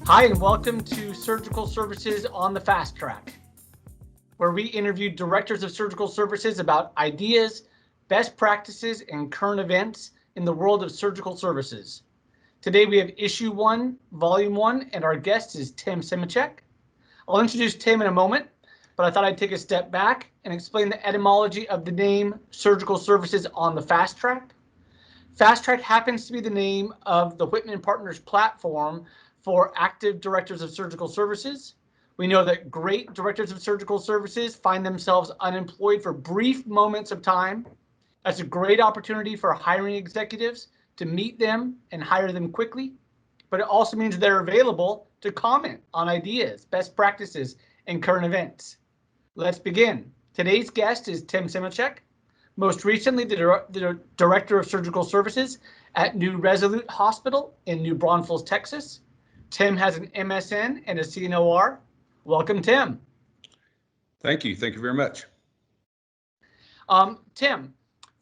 Hi, and welcome to Surgical Services on the Fast Track, where we interview directors of surgical services about ideas, best practices, and current events in the world of surgical services. Today we have Issue 1, Volume 1, and our guest is Time Simecek. I'll introduce Tim in a moment, but I thought I'd take a step back and explain the etymology of the name Surgical Services on the Fast Track. Fast Track happens to be the name of the Whitman Partners platform for active directors of surgical services. We know that great directors of surgical services find themselves unemployed for brief moments of time. That's a great opportunity for hiring executives to meet them and hire them quickly, but it also means they're available to comment on ideas, best practices, and current events. Let's begin. Today's guest is Time Simecek, most recently the Director of Surgical Services at New Resolute Hospital in New Braunfels, Texas. Tim has an MSN and a CNOR. Welcome, Tim. Thank you. Thank you very much. Tim,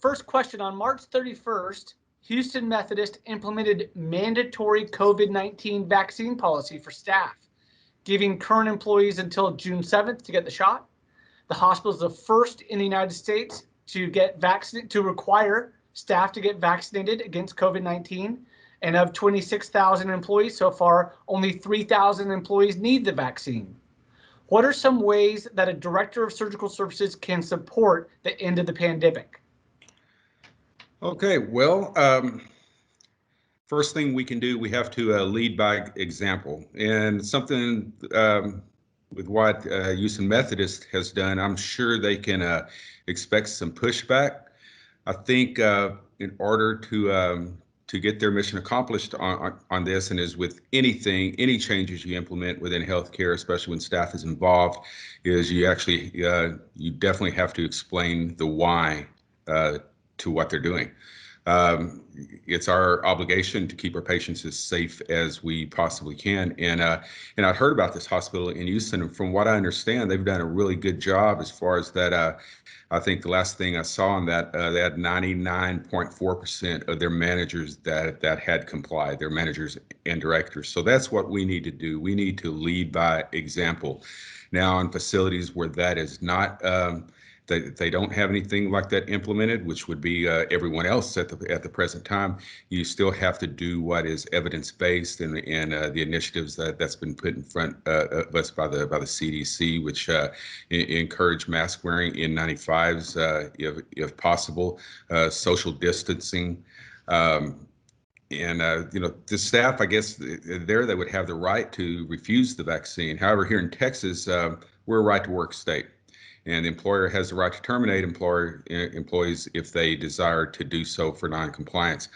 first question. On March 31st, Houston Methodist implemented mandatory COVID-19 vaccine policy for staff, giving current employees until June 7th to get the shot. The hospital is the first in the United States to require staff to get vaccinated against COVID-19. And of 26,000 employees so far, only 3,000 employees need the vaccine. What are some ways that a director of surgical services can support the end of the pandemic? Okay, well, first thing we can do, we have to lead by example. And something with what Houston Methodist has done, I'm sure they can expect some pushback. I think in order to get their mission accomplished on this, and as with anything, any changes you implement within healthcare, especially when staff is involved, is you actually, you definitely have to explain the why to what they're doing. It's our obligation to keep our patients as safe as we possibly can. And I heard about this hospital in Houston, and from what I understand, they've done a really good job as far as that. I think the last thing I saw on that, they had 99.4% of their managers that had complied, their managers and directors. So that's what we need to do. We need to lead by example. Now, in facilities where that is not, they don't have anything like that implemented, which would be everyone else at the present time, you still have to do what is evidence-based and the initiatives that's been put in front of us by the CDC, which encourage mask wearing, N95s if possible, social distancing. And the staff, I guess, they would have the right to refuse the vaccine. However, here in Texas, we're a right-to-work state. And the employer has the right to terminate employees if they desire to do so for non-compliance.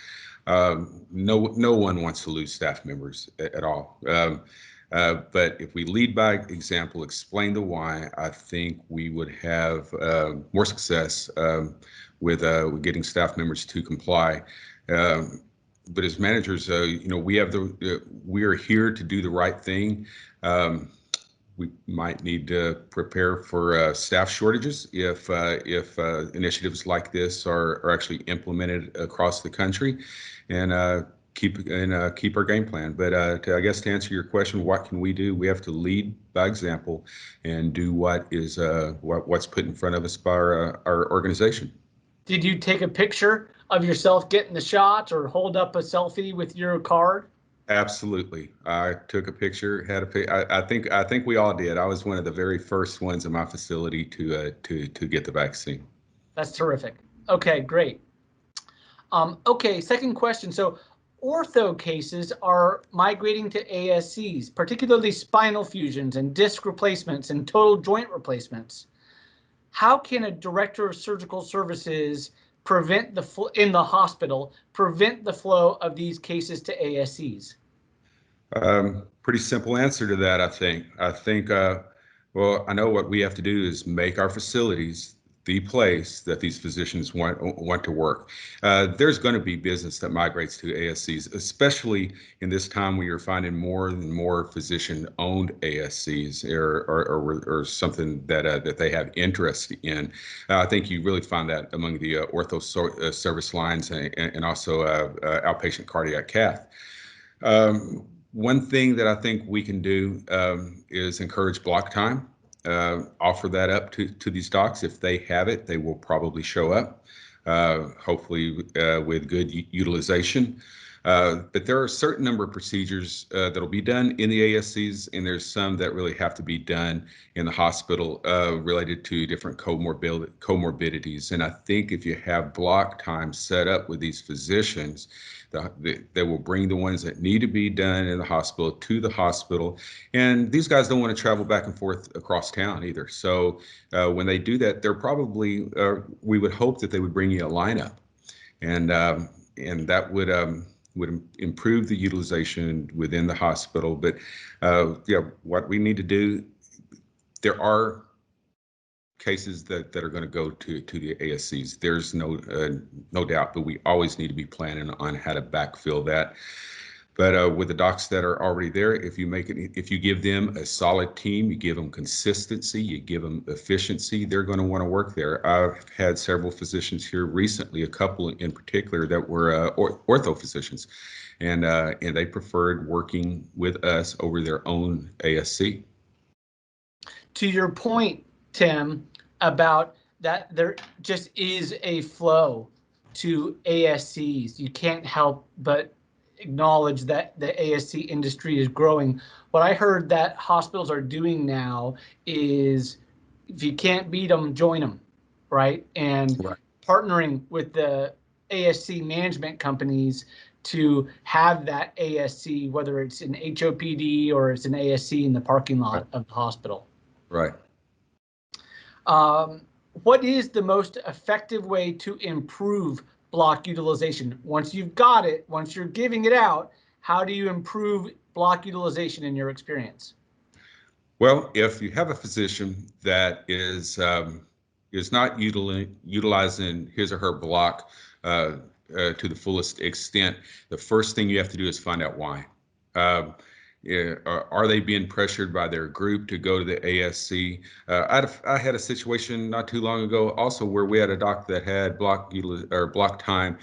No one wants to lose staff members at all. But if we lead by example, explain the why, I think we would have more success with getting staff members to comply. But as managers, we are here to do the right thing. We might need to prepare for staff shortages if initiatives like this are actually implemented across the country, and keep our game plan. But I guess to answer your question, what can we do? We have to lead by example and do what's put in front of us by our organization. Did you take a picture of yourself getting the shot or hold up a selfie with your card? Absolutely. I took a picture, I think we all did. I was one of the very first ones in my facility to get the vaccine. That's terrific. Okay, great. Okay, second question. So ortho cases are migrating to ASCs, particularly spinal fusions and disc replacements and total joint replacements. How can a director of surgical services prevent in the hospital prevent the flow of these cases to ASCs? Pretty simple answer to that, I think. Well, I know what we have to do is make our facilities the place that these physicians want to work. There's going to be business that migrates to ASCs, especially in this time where you're finding more and more physician-owned ASCs or something that they have interest in. I think you really find that among the ortho service lines and also outpatient cardiac cath. One thing that I think we can do is encourage block time. Offer that up to these docs. If they have it, they will probably show up, hopefully with good utilization. But there are a certain number of procedures that'll be done in the ASCs, and there's some that really have to be done in the hospital related to different comorbidities. And I think if you have block time set up with these physicians, they will bring the ones that need to be done in the hospital to the hospital. And these guys don't want to travel back and forth across town either. So when they do that, they're probably, we would hope that they would bring you a lineup. And that would improve the utilization within the hospital. But yeah, what we need to do, there are cases that are going to go to the ASCs. There's no doubt, but we always need to be planning on how to backfill that. But with the docs that are already there, if you give them a solid team, you give them consistency, you give them efficiency, they're going to want to work there. I've had several physicians here recently, a couple in particular that were ortho physicians, and they preferred working with us over their own ASC. To your point, Tim, about that there just is a flow to ASCs. You can't help but acknowledge that the ASC industry is growing. What I heard that hospitals are doing now is, if you can't beat them, join them, right? And Right. Partnering with the ASC management companies to have that ASC, whether it's an HOPD or it's an ASC in the parking lot of the hospital. Right. What is the most effective way to improve block utilization? Once you've got it, once you're giving it out, how do you improve block utilization in your experience? Well, if you have a physician that is not utilizing his or her block to the fullest extent, the first thing you have to do is find out why. Yeah, are they being pressured by their group to go to the ASC? I had a situation not too long ago also where we had a doc that had block time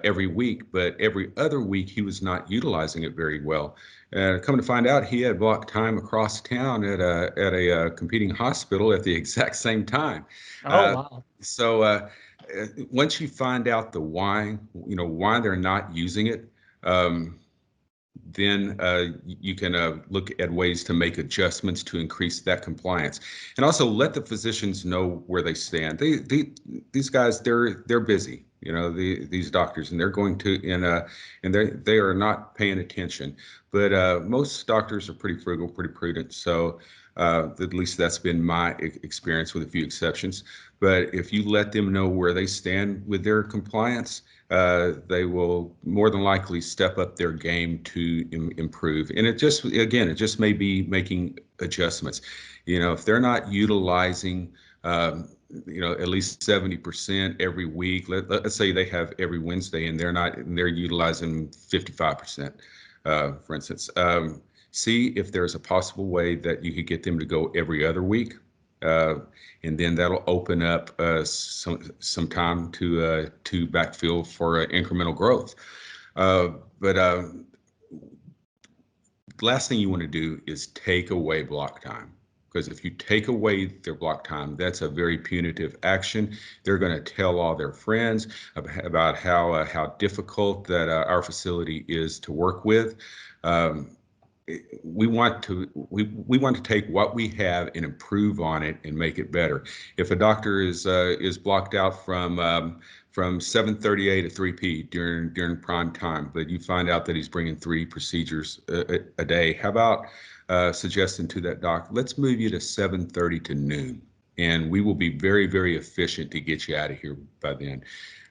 every week, but every other week he was not utilizing it very well. Come to find out, he had block time across town at a competing hospital at the exact same time. Oh, wow. So once you find out the why, why they're not using it, then you can look at ways to make adjustments to increase that compliance, and also let the physicians know where they stand. These guys, they're busy, these doctors, and they're going to and they are not paying attention. But most doctors are pretty frugal, pretty prudent. So at least that's been my experience, with a few exceptions. But if you let them know where they stand with their compliance, they will more than likely step up their game to improve. And it just may be making adjustments. If they're not utilizing, at least 70% every week, let's say they have every Wednesday and they're utilizing 55%, for instance. See if there's a possible way that you could get them to go every other week. And then that'll open up some time to backfill for incremental growth. But the last thing you want to do is take away block time, because if you take away their block time, that's a very punitive action. They're going to tell all their friends about how difficult that our facility is to work with. We want to take what we have and improve on it and make it better. If a doctor is blocked out from 7:30 to 3 p during prime time, but you find out that he's bringing 3 procedures a day, how about suggesting to that doc, let's move you to 7:30 to noon, and we will be very, very efficient to get you out of here by then.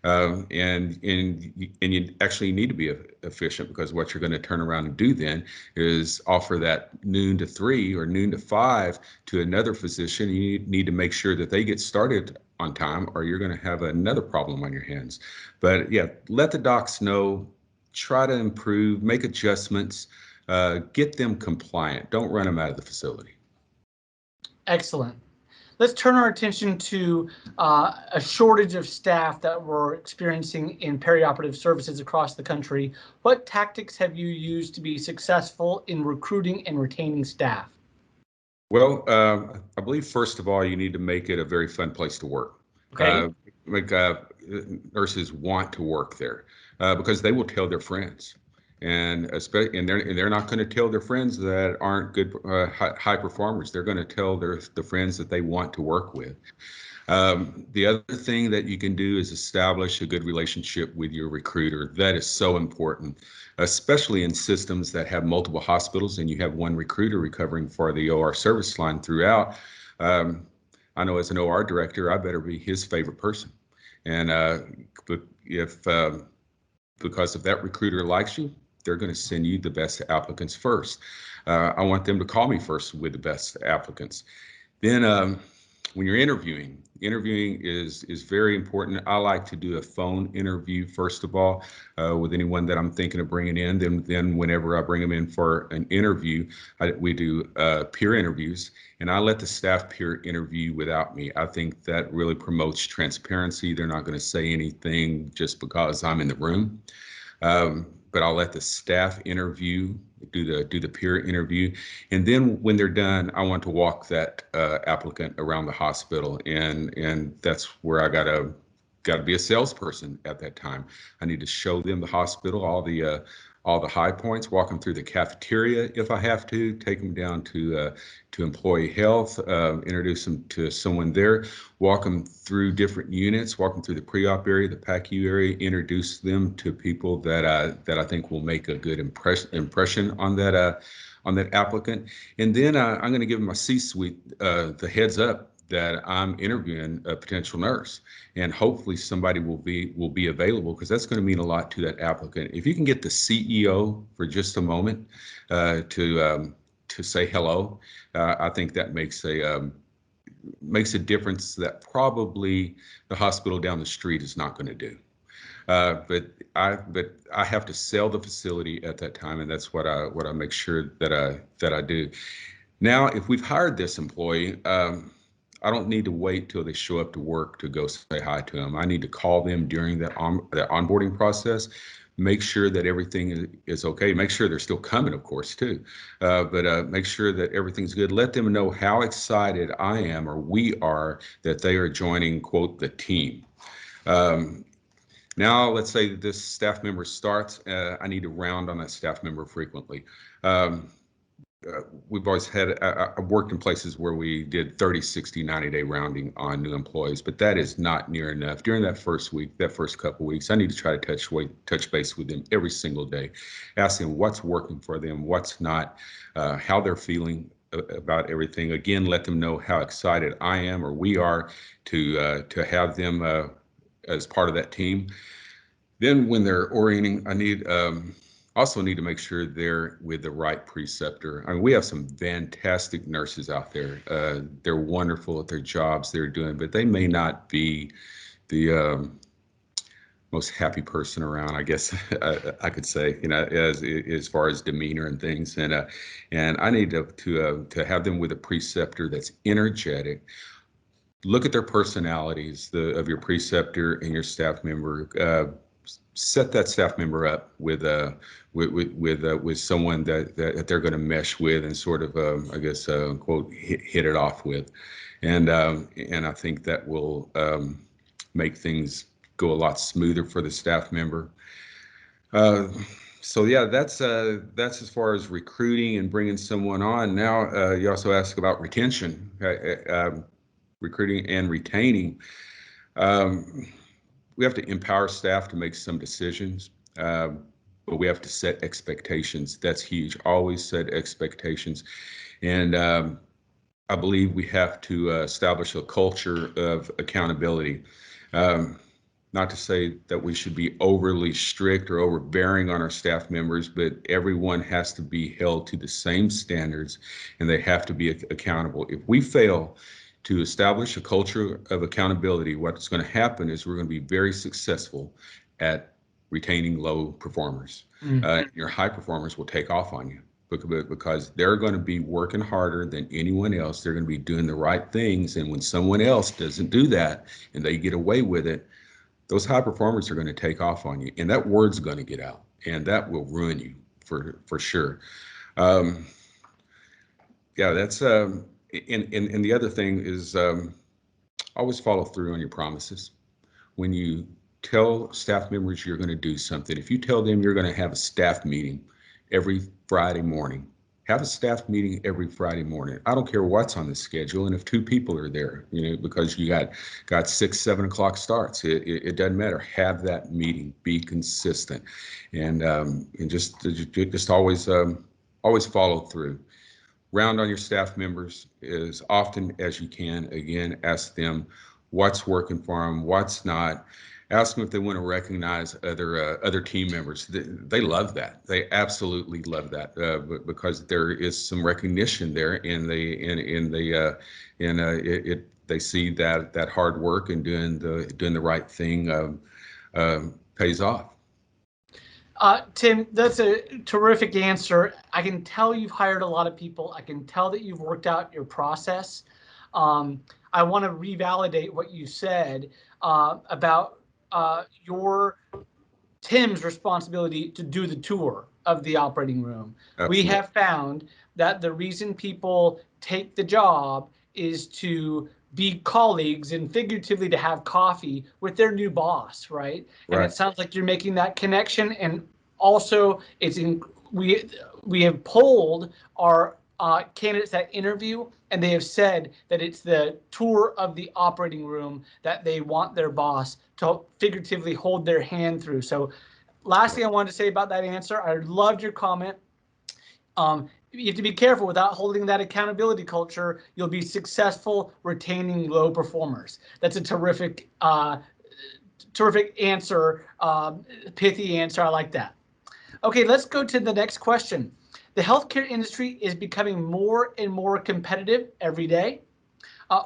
And you actually need to be efficient, because what you're going to turn around and do then is offer that noon to 3 or noon to 5 to another physician. You need to make sure that they get started on time, or you're going to have another problem on your hands. But yeah, let the docs know, try to improve, make adjustments, get them compliant. Don't run them out of the facility. Excellent. let's turn our attention to a shortage of staff that we're experiencing in perioperative services across the country. What tactics have you used to be successful in recruiting and retaining staff? Well, I believe first of all, you need to make it a very fun place to work. Okay. Make nurses want to work there because they will tell their friends, and especially and they're not going to tell their friends that aren't good high performers. They're going to tell the friends that they want to work with. The other thing that you can do is establish a good relationship with your recruiter. That is so important, especially in systems that have multiple hospitals and you have one recruiter recovering for the OR service line throughout. I know as an OR director, I better be his favorite person. And if because if that recruiter likes you, they're going to send you the best applicants first. I want them to call me first with the best applicants. Then when you're interviewing is very important. I like to do a phone interview first of all with anyone that I'm thinking of bringing in. Then whenever I bring them in for an interview, we do peer interviews, and I let the staff peer interview without me. I think that really promotes transparency. They're not going to say anything just because I'm in the room. But I'll let the staff interview, do the peer interview, and then when they're done, I want to walk that applicant around the hospital, and that's where I gotta be a salesperson at that time. I need to show them the hospital, all the high points, walk them through the cafeteria if I have to, take them down to employee health, introduce them to someone there, walk them through different units, walk them through the pre-op area, the PACU area, introduce them to people that I think will make a good impression on that applicant, and then I'm going to give them a C-suite the heads up that I'm interviewing a potential nurse, and hopefully somebody will be available, because that's going to mean a lot to that applicant. If you can get the CEO for just a moment to say hello, I think that makes a difference that probably the hospital down the street is not going to do. But I have to sell the facility at that time, and that's what I make sure that I do. Now, if we've hired this employee, I don't need to wait till they show up to work to go say hi to them. I need to call them during the onboarding process, make sure that everything is okay, make sure they're still coming, of course, too, but make sure that everything's good. Let them know how excited I am, or we are, that they are joining, quote, the team. Now, let's say that this staff member starts, I need to round on that staff member frequently. We've always had, I've worked in places where we did 30, 60, 90-day rounding on new employees, but that is not near enough. During that first week, that first couple of weeks, I need to try to touch base with them every single day, asking what's working for them, what's not, how they're feeling about everything. Again, let them know how excited I am, or we are, to have them as part of that team. Then when they're orienting, I also need to make sure they're with the right preceptor. I mean, we have some fantastic nurses out there. They're wonderful at their jobs they're doing, but they may not be the most happy person around, I guess I could say, as far as demeanor and things. And I need to have them with a preceptor that's energetic. Look at their personalities, of your preceptor and your staff member. Set that staff member up with someone that they're going to mesh with, and sort of I guess quote hit it off with, and I think that will make things go a lot smoother for the staff member. So yeah, that's as far as recruiting and bringing someone on. Now you also ask about retention, recruiting and retaining. We have to empower staff to make some decisions, but we have to set expectations. That's huge. Always set expectations. And I believe we have to establish a culture of accountability. Not to say that we should be overly strict or overbearing on our staff members, but everyone has to be held to the same standards, and they have to be accountable. If we fail to establish a culture of accountability, what's going to happen is we're going to be very successful at retaining low performers. Your high performers will take off on you. because they're going to be working harder than anyone else. They're going to be doing the right things. And when someone else doesn't do that and they get away with it, those high performers are going to take off on you, and that word's going to get out, and that will ruin you for sure. Um, yeah, that's and the other thing is always follow through on your promises. When you tell staff members you're going to do something, if you tell them you're going to have a staff meeting every Friday morning, have a staff meeting every Friday morning. I don't care what's on the schedule, and if two people are there, because you got 6, 7 o'clock starts, it doesn't matter. Have that meeting. Be consistent, and just always follow through. Round on your staff members as often as you can. Again, ask them what's working for them, what's not. Ask them if they want to recognize other team members. They love that. They absolutely love that because there is some recognition there, and they see that hard work and doing the right thing pays off. Tim, that's a terrific answer. I can tell you've hired a lot of people. I can tell that you've worked out your process. I want to revalidate what you said about your Tim's responsibility to do the tour of the operating room. Absolutely. We have found that the reason people take the job is to be colleagues and figuratively to have coffee with their new boss, right? And Right. it sounds like you're making that connection. And also, we have polled our candidates that interview, and they have said that it's the tour of the operating room that they want their boss to figuratively hold their hand through. So last thing I wanted to say about that answer, I loved your comment. You have to be careful without holding that accountability culture. You'll be successful retaining low performers. That's a terrific answer, pithy answer. I like that. Okay, let's go to the next question. The healthcare industry is becoming more and more competitive every day.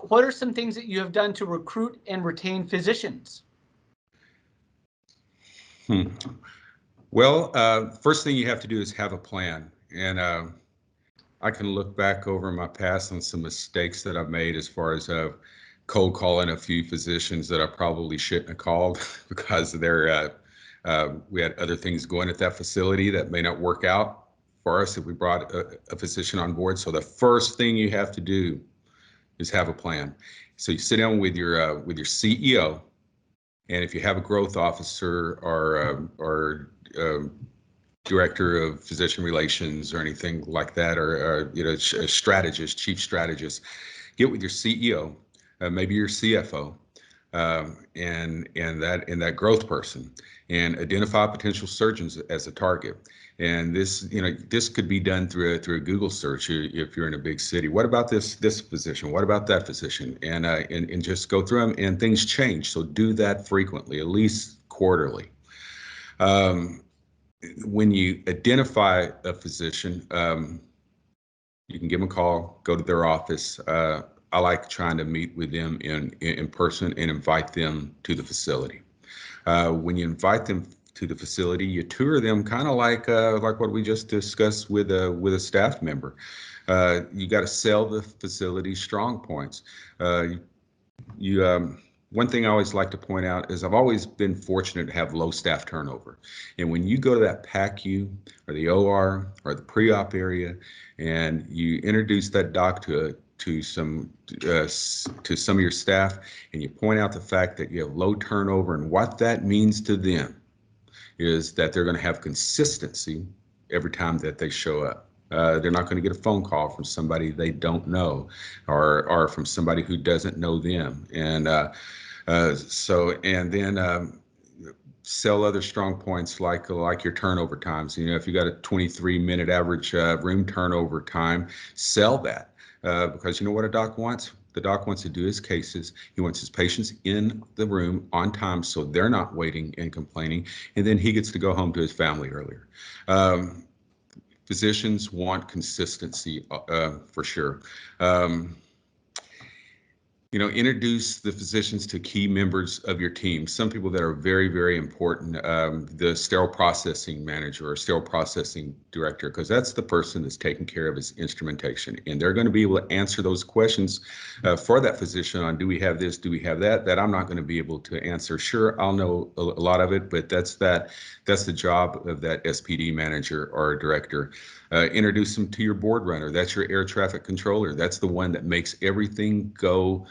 What are some things that you have done to recruit and retain physicians? Well, first thing you have to do is have a plan. And I can look back over my past on some mistakes that I've made as far as cold calling a few physicians that I probably shouldn't have called because we had other things going at that facility that may not work out for us if we brought a physician on board. So the first thing you have to do is have a plan. So you sit down with your CEO, and if you have a growth officer or director of physician relations or anything like that, or a strategist, chief strategist, get with your CEO, maybe your CFO, and that growth person, and identify potential surgeons as a target. And this could be done through a Google search if you're in a big city. What about this physician? What about that physician? And just go through them. And things change, so do that frequently, at least quarterly. When you identify a physician, you can give them a call, go to their office. I like trying to meet with them in person and invite them to the facility. When you invite them to the facility, you tour them kind of like what we just discussed with a staff member. You got to sell the facility strong points. One thing I always like to point out is I've always been fortunate to have low staff turnover. And when you go to that PACU or the OR or the pre-op area and you introduce that doc to some of your staff, and you point out the fact that you have low turnover, and what that means to them is that they're going to have consistency every time that they show up. They're not going to get a phone call from somebody they don't know, or from somebody who doesn't know them. And then sell other strong points like your turnover times. If you got a 23-minute average room turnover time, sell that because you know what a doc wants? The doc wants to do his cases. He wants his patients in the room on time so they're not waiting and complaining, and then he gets to go home to his family earlier. Physicians want consistency for sure. Introduce the physicians to key members of your team. Some people that are very, very important, the sterile processing manager or sterile processing director, because that's the person that's taking care of his instrumentation. And they're going to be able to answer those questions for that physician on, do we have this, do we have that I'm not going to be able to answer. Sure, I'll know a lot of it, but that's the job of that SPD manager or director. Introduce them to your board runner. That's your air traffic controller. That's the one that makes everything go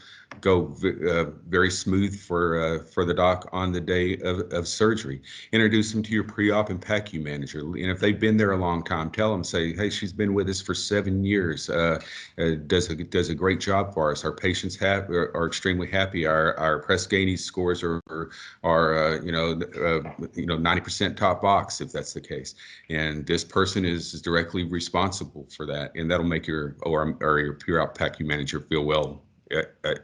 very smooth for the doc on the day of surgery. Introduce them to your pre-op and PACU manager. And if they've been there a long time, tell them, say, hey, she's been with us for 7 years. Does a great job for us. Our patients are extremely happy. Our Press Ganey scores are 90% top box if that's the case. And this person is directly responsible for that, and that'll make your your pre-op PACU manager feel well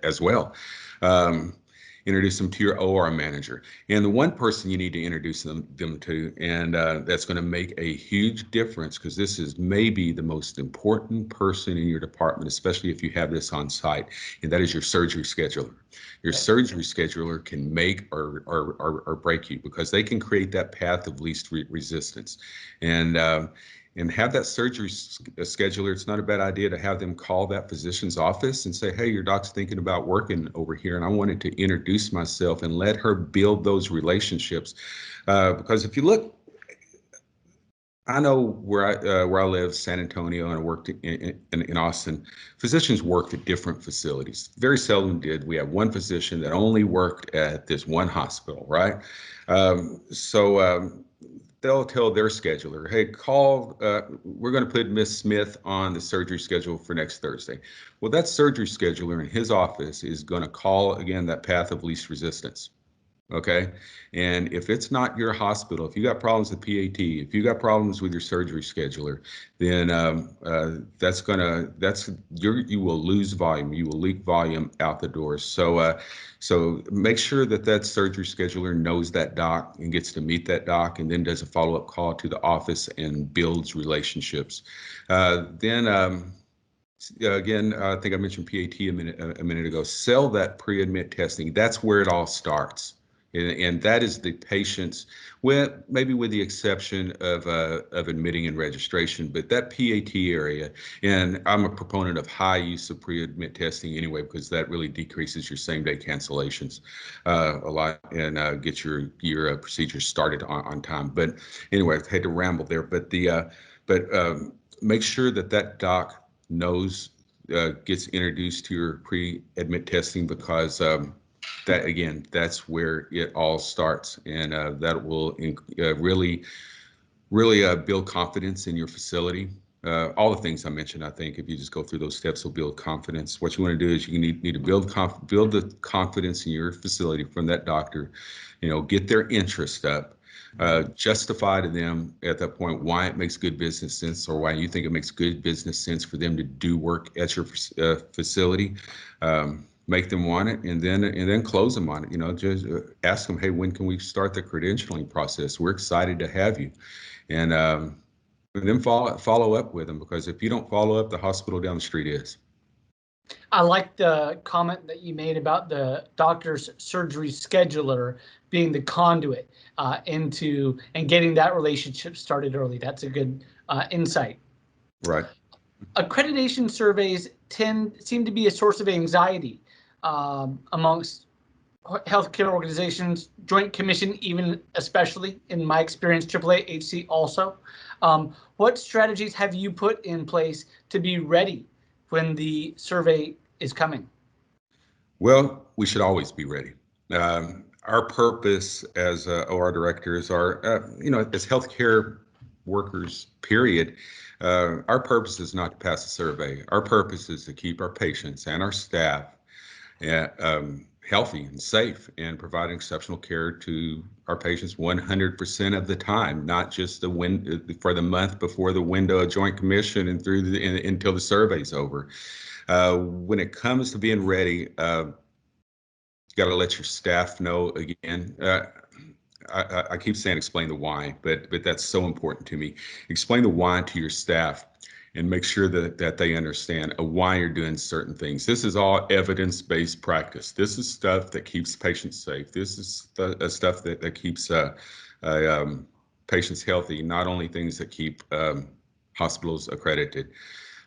as well. Introduce them to your OR manager. And the one person you need to introduce them to, and that's going to make a huge difference, because this is maybe the most important person in your department, especially if you have this on site, and that is your surgery scheduler. Your surgery scheduler can make or break you, because they can create that path of least resistance. And have that surgery scheduler. It's not a bad idea to have them call that physician's office and say, hey, your doc's thinking about working over here, and I wanted to introduce myself, and let her build those relationships. Because if you look, I know where I live, San Antonio, and I worked in Austin. Physicians worked at different facilities. Very seldom did we have one physician that only worked at this one hospital, right? They'll tell their scheduler, hey, call, we're going to put Miss Smith on the surgery schedule for next Thursday. Well, that surgery scheduler in his office is going to call, again, that path of least resistance. Okay. And if it's not your hospital, if you got problems with PAT, if you got problems with your surgery scheduler, then you will lose volume. You will leak volume out the door. So make sure that surgery scheduler knows that doc and gets to meet that doc, and then does a follow-up call to the office and builds relationships. Again, I think I mentioned PAT a minute ago. Sell that pre-admit testing. That's where it all starts. And that is the patient's, maybe with the exception of admitting and registration, but that PAT area, and I'm a proponent of high use of pre-admit testing anyway, because that really decreases your same-day cancellations a lot, and gets your procedures started on time. But anyway, I had to ramble there. But make sure that doc knows, gets introduced to your pre-admit testing, because that's where it all starts, and that will really build confidence in your facility. All the things I mentioned, I think if you just go through those steps, will build confidence. What you want to do is you need to build the confidence in your facility from that doctor, get their interest up. Justify to them at that point why it makes good business sense, or why you think it makes good business sense for them to do work at your facility. Make them want it, and then close them on it. Just ask them, hey, when can we start the credentialing process? We're excited to have you, and then follow up with them, because if you don't follow up, the hospital down the street is. I like the comment that you made about the doctor's surgery scheduler being the conduit into and getting that relationship started early. That's a good insight. Right. Accreditation surveys seem to be a source of anxiety amongst healthcare organizations, Joint Commission, even especially in my experience, AAA, HC also. What strategies have you put in place to be ready when the survey is coming? Well, we should always be ready. Our purpose as OR directors are, as healthcare workers, period, our purpose is not to pass a survey. Our purpose is to keep our patients and our staff healthy and safe, and provide exceptional care to our patients 100% of the time, not just for the month before the window of Joint Commission and until the survey's over. When it comes to being ready, you got to let your staff know again. I keep saying explain the why, but that's so important to me. Explain the why to your staff. and make sure that they understand why you're doing certain things. This is all evidence-based practice. This is stuff that keeps patients safe. This is stuff that keeps patients healthy, not only things that keep hospitals accredited.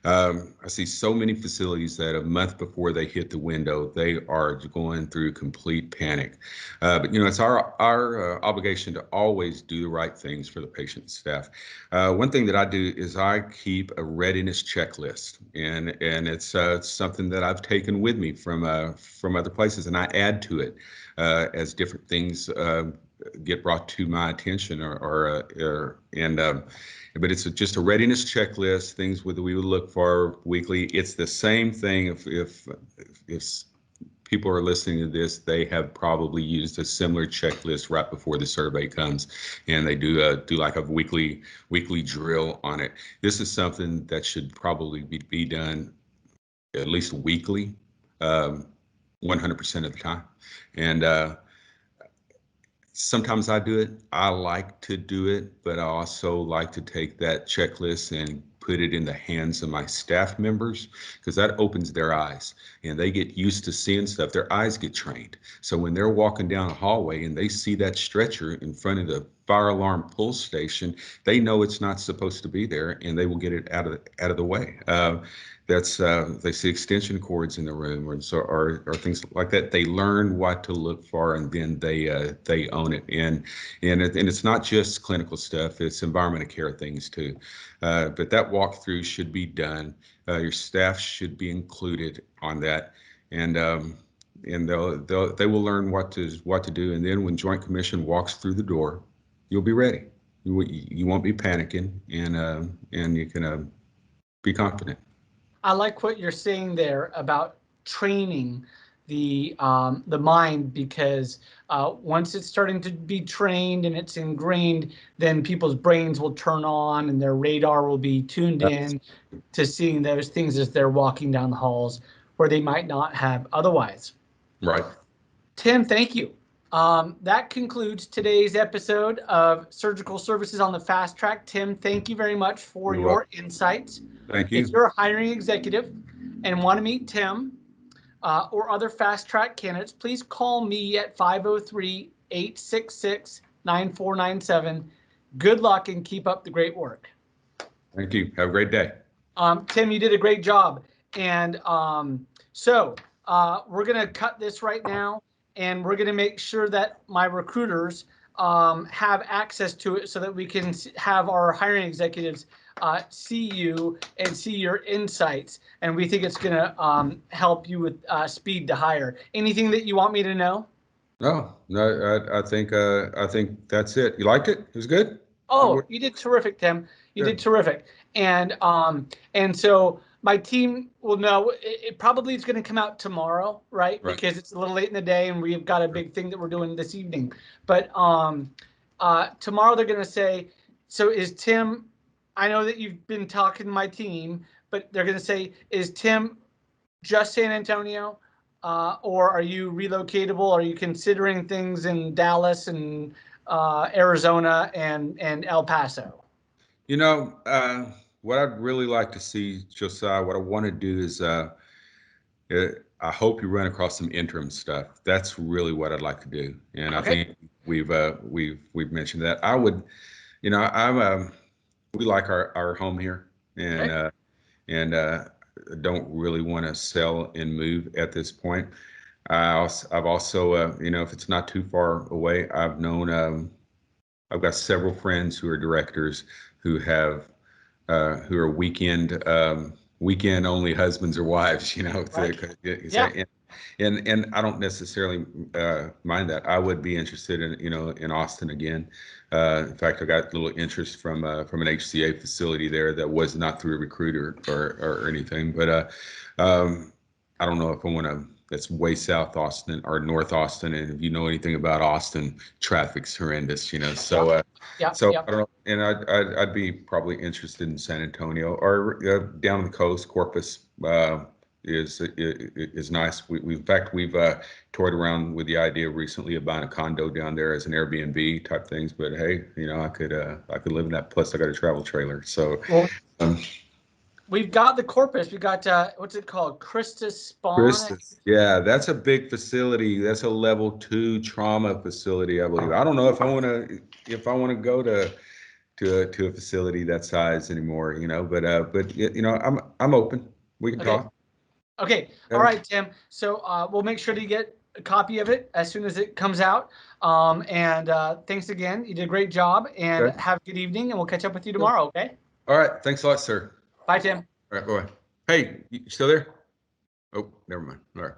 I see so many facilities that a month before they hit the window, they are going through complete panic. But it's our obligation to always do the right things for the patient and staff. One thing that I do is I keep a readiness checklist, and it's something that I've taken with me from other places, and I add to it as different things get brought to my attention, but it's just a readiness checklist, things that we would look for weekly. It's the same thing if people are listening to this, they have probably used a similar checklist right before the survey comes, and they do like a weekly drill on it. This is something that should probably be done at least weekly, 100% of the time. And sometimes I do it. I like to do it, but I also like to take that checklist and put it in the hands of my staff members, because that opens their eyes and they get used to seeing stuff. Their eyes get trained. So when they're walking down a hallway and they see that stretcher in front of the fire alarm pull station, they know it's not supposed to be there, and they will get it out of the way. They see extension cords in the room, or things like that. They learn what to look for, and then they own it. And it's not just clinical stuff; it's environmental care things too. But that walkthrough should be done. Your staff should be included on that, and they will learn what to do. And then when Joint Commission walks through the door, you'll be ready. You won't be panicking, and you can be confident. I like what you're saying there about training the mind, because once it's starting to be trained and it's ingrained, then people's brains will turn on and their radar will be tuned in to seeing those things as they're walking down the halls where they might not have otherwise. Right. Tim, thank you. That concludes today's episode of Surgical Services on the Fast Track. Tim, thank you very much for your insights. Thank you. If you're a hiring executive and want to meet Tim or other Fast Track candidates, please call me at 503-866-9497. Good luck and keep up the great work. Thank you. Have a great day. Tim, you did a great job. And so we're going to cut this right now, and we're going to make sure that my recruiters have access to it so that we can have our hiring executives see you and see your insights. And we think it's going to help you with speed to hire. Anything that you want me to know? No, I think that's it. You liked it? It was good? Oh, you did terrific, Tim. You did terrific. And so my team will know. It probably is going to come out tomorrow, right? Because it's a little late in the day and we've got a big thing that we're doing this evening. But tomorrow they're going to say, so is Tim, I know that you've been talking to my team, but they're going to say, is Tim just San Antonio? Or are you relocatable? Are you considering things in Dallas and Arizona and El Paso? What I'd really like to see, Josiah, what I want to do is I hope you run across some interim stuff. That's really what I'd like to do. And I think we've mentioned that. I would, we like our home here, and don't really want to sell and move at this point. I've also, if it's not too far away, I've got several friends who are directors who are weekend only husbands or wives, And I don't necessarily mind that. I would be interested in Austin again. In fact, I got a little interest from an HCA facility there that was not through a recruiter or anything, but I don't know if I want to. That's way south Austin or North Austin, and if you know anything about Austin, traffic's horrendous, So I don't know, and I'd be probably interested in San Antonio or down the coast. Corpus is nice. We've toyed around with the idea recently of buying a condo down there as an Airbnb type things. But hey, I could live in that. Plus, I got a travel trailer, so. we've got the Corpus. We got what's it called? Christus Spawn. Christus. Yeah, that's a big facility. That's a level 2 trauma facility, I believe. I don't know if I want to go to a facility that size anymore, but I'm open. We can Okay. talk. Okay. Yeah. All right, Tim. So we'll make sure to get a copy of it as soon as it comes out. And thanks again. You did a great job, and Okay. have a good evening, and we'll catch up with you tomorrow. Okay. All right. Thanks a lot, sir. Bye, Tim. All right. Bye. Hey, you still there? Oh, never mind. All right.